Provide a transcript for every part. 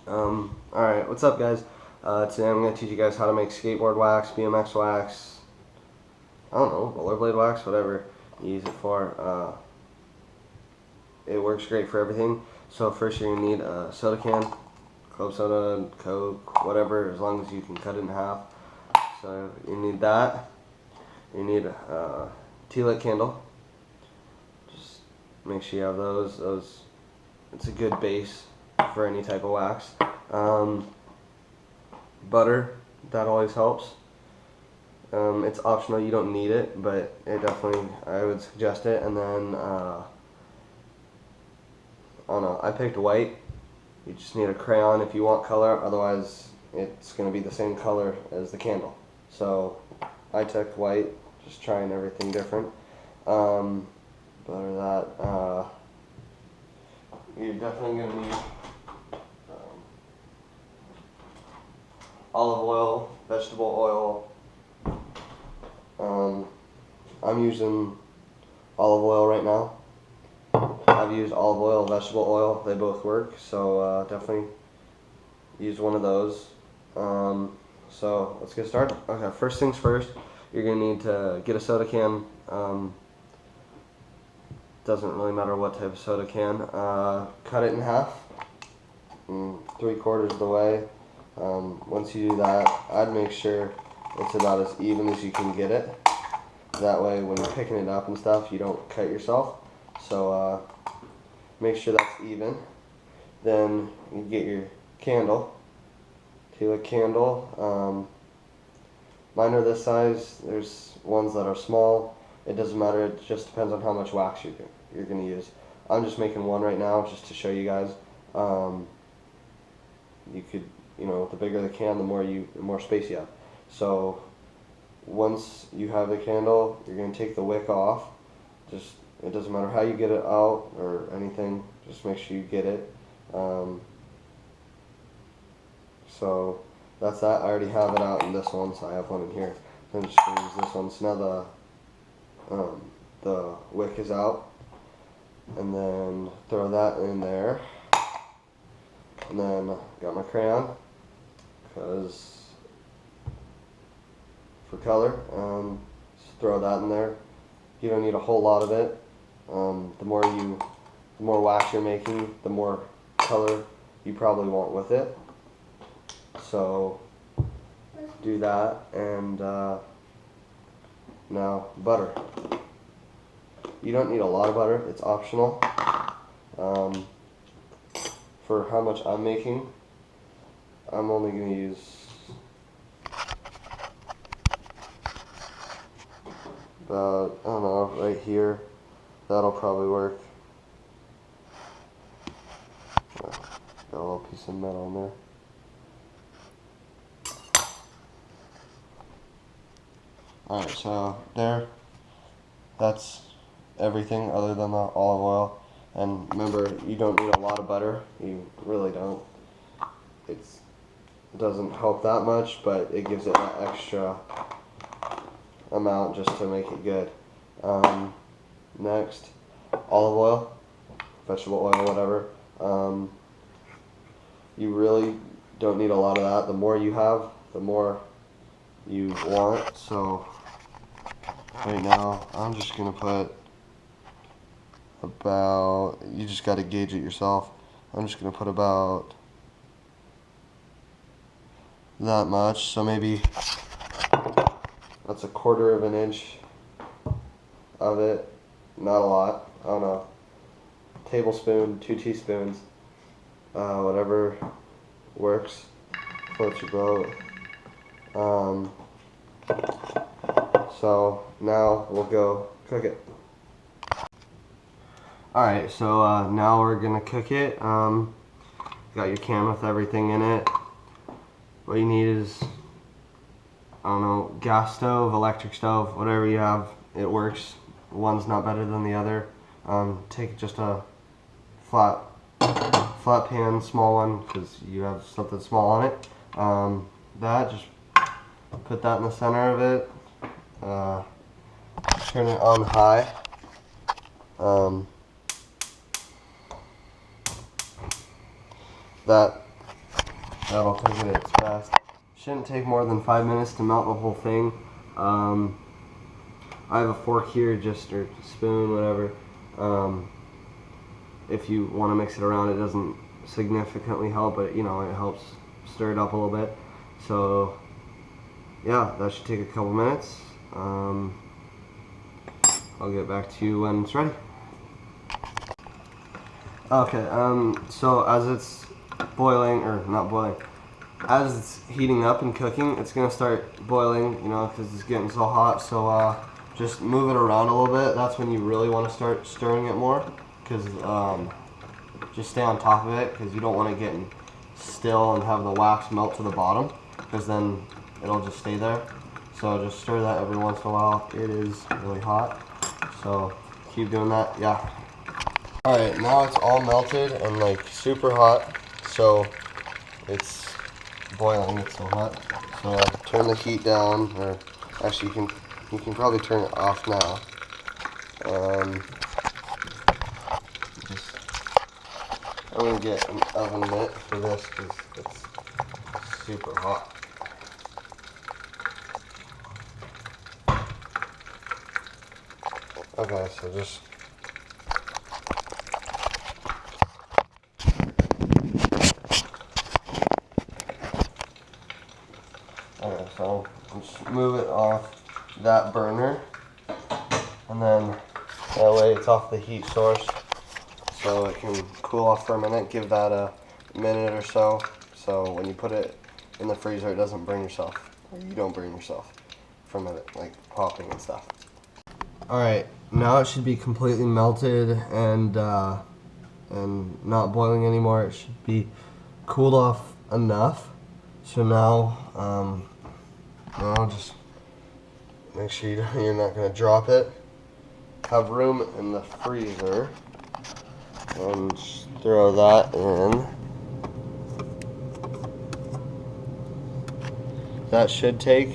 Alright, what's up guys? Today I'm going to teach you guys how to make skateboard wax, BMX wax, I don't know, rollerblade wax, whatever you use it for. It works great for everything. So first you're going to need a soda can, club soda, Coke, whatever, as long as you can cut it in half. So you need that. You need a tea-lit candle. Just make sure you have those. It's a good base for any type of wax. Butter, that always helps. It's optional, you don't need it, but it definitely, I would suggest it. And then, I don't know, I picked white. You just need a crayon if you want color, otherwise it's going to be the same color as the candle. So I took white, just trying everything different. Butter that. You're definitely going to need olive oil, vegetable oil. I'm using olive oil right now. I've used olive oil, vegetable oil, they both work, so definitely use one of those. So let's get started. Okay, first things first, you're going to need to get a soda can. Doesn't really matter what type of soda can. Cut it in half, 3/4 of the way. Once you do that, I'd make sure it's about as even as you can get it. That way when you're picking it up and stuff, you don't cut yourself. So make sure that's even. Then you get your candle, tea-lit candle. Mine are this size. There's ones that are small. It doesn't matter, it just depends on how much wax you're going to use. I'm just making one right now just to show you guys. You could, the bigger the can, the more space you have. So once you have the candle, you're going to take the wick off. It doesn't matter how you get it out or anything, just make sure you get it. So that's that. I already have it out in this one, so I have one in here. I'm just going to use this one. So now the wick is out, and then throw that in there, and then got my crayon because for color. Just throw that in there. You don't need a whole lot of it. The more wax you're making, the more color you probably want with it. So do that, and now butter. You don't need a lot of butter, it's optional. For how much I'm making, I'm only going to use about, I don't know, right here. That'll probably work. Got a little piece of metal in there. Alright, so there, that's everything other than the olive oil. And remember, you don't need a lot of butter, you really don't. It doesn't help that much, but it gives it that extra amount just to make it good. Next, olive oil, vegetable oil, whatever. You really don't need a lot of that. The more you have, the more you want. So right now, I'm just going to put about, you just got to gauge it yourself. I'm just going to put about that much. So maybe that's 1/4 of an inch of it. Not a lot. I don't know. Tablespoon, 2 teaspoons, whatever works. Floats your boat. So now we'll go cook it. Alright, so now we're gonna cook it. Got your can with everything in it. What you need is, I don't know, gas stove, electric stove, whatever you have, it works. One's not better than the other. Take just a flat pan, small one, because you have something small on it. Just put that in the center of it. Turn it on high. That That'll cook it at its best. Shouldn't take more than 5 minutes to melt the whole thing. I have a fork here, or spoon, whatever. If you want to mix it around, it doesn't significantly help, but it helps stir it up a little bit. So yeah, that should take a couple minutes. I'll get back to you when it's ready. Okay, so as it's boiling, or not boiling, as it's heating up and cooking, it's gonna start boiling, because it's getting so hot. So just move it around a little bit. That's when you really want to start stirring it more, because just stay on top of it, because you don't want to get still and have the wax melt to the bottom, because then it'll just stay there. So just stir that every once in a while. It is really hot, so keep doing that. Yeah. Alright, now it's all melted and like super hot, so it's boiling. It's so hot. So turn the heat down, or actually you can probably turn it off now. I'm gonna get an oven mitt for this because it's super hot. Okay, so just so just move it off that burner, and then that way it's off the heat source, so it can cool off for a minute. Give that a minute or so, so when you put it in the freezer, it doesn't burn yourself, or you don't burn yourself from it like popping and stuff. Alright, now it should be completely melted and not boiling anymore. It should be cooled off enough. So now, just make sure you're not going to drop it. Have room in the freezer, and just throw that in. That should take,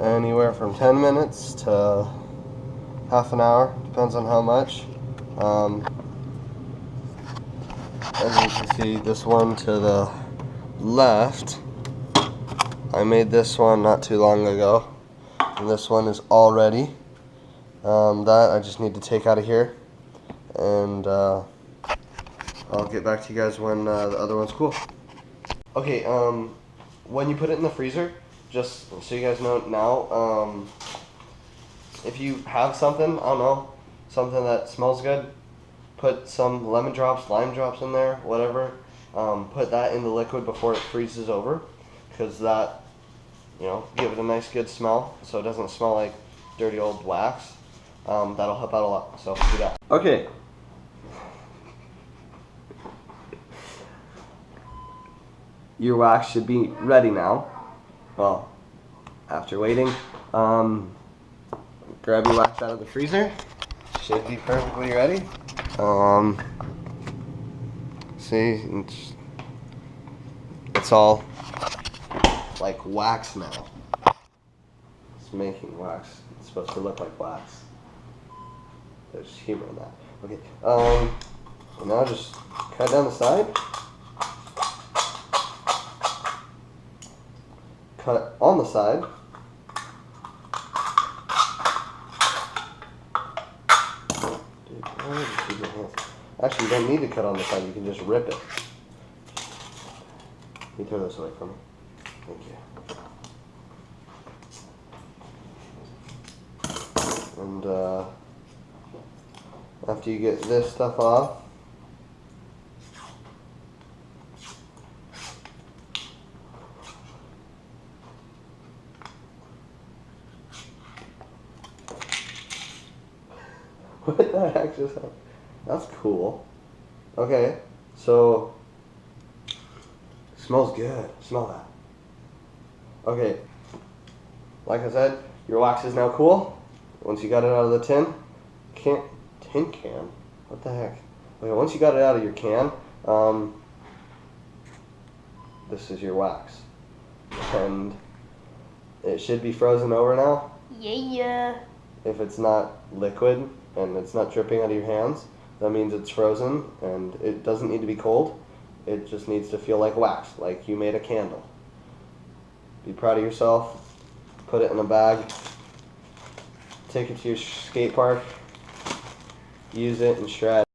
anywhere from 10 minutes to half an hour, depends on how much. As you can see, this one to the left, I made this one not too long ago, and this one is all ready. That I just need to take out of here, and I'll get back to you guys when the other one's cool. Okay, when you put it in the freezer, just so you guys know now, if you have something, I don't know, something that smells good, put some lemon drops, lime drops in there, whatever. Put that in the liquid before it freezes over, because that, give it a nice good smell, so it doesn't smell like dirty old wax. That'll help out a lot, so do that. Okay. Your wax should be ready now. Well, after waiting, grab your wax out of the freezer. Should be perfectly ready. See, it's all like wax now. It's making wax. It's supposed to look like wax. There's humor in that. Okay. And now just cut down the side. Cut on the side. Actually, you don't need to cut on the side, you can just rip it. Can you throw this away from me? Thank you. And after you get this stuff off, what the heck just happened? That's cool. Okay, so smells good. Smell that. Okay, like I said, your wax is now cool. Once you got it out of the tin can. What the heck? Okay, once you got it out of your can, this is your wax, and it should be frozen over now. Yeah. If it's not liquid and it's not dripping out of your hands, that means it's frozen, and it doesn't need to be cold. It just needs to feel like wax, like you made a candle. Be proud of yourself. Put it in a bag. Take it to your skate park. Use it and shred.